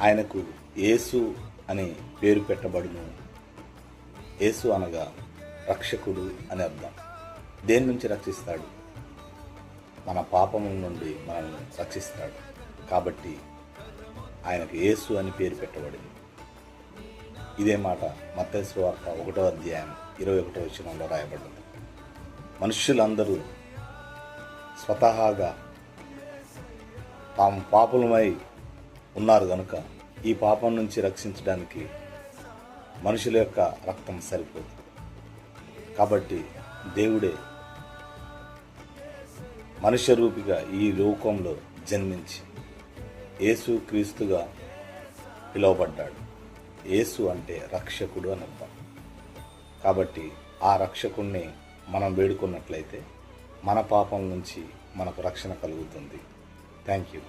ఆయనకు యేసు అని పేరు పెట్టబడును. యేసు అనగా రక్షకుడు అని అర్థం. దేని నుంచి రక్షిస్తాడు? మన పాపముల నుండి మనల్ని రక్షిస్తాడు. కాబట్టి ఆయనకు యేసు అని పేరు పెట్టబడింది. ఇదే మాట మత్తయి సువార్త 1వ అధ్యాయం 21వ వచనంలో రాయబడింది. మనుష్యులందరూ స్వతహాగా తాము పాపులమై ఉన్నారు కనుక ఈ పాపం నుంచి రక్షించడానికి మనుషుల యొక్క రక్తం సరిపోదు. కాబట్టి దేవుడే మనుష్య రూపిగా ఈ లోకంలో జన్మించి యేసు క్రీస్తుగా పిలువబడ్డాడు. యేసు అంటే రక్షకుడు అని అర్థం. కాబట్టి ఆ రక్షకుణ్ణి మనం వేడుకున్నట్లయితే మన పాపం నుంచి మనకు రక్షణ కలుగుతుంది. Thank you.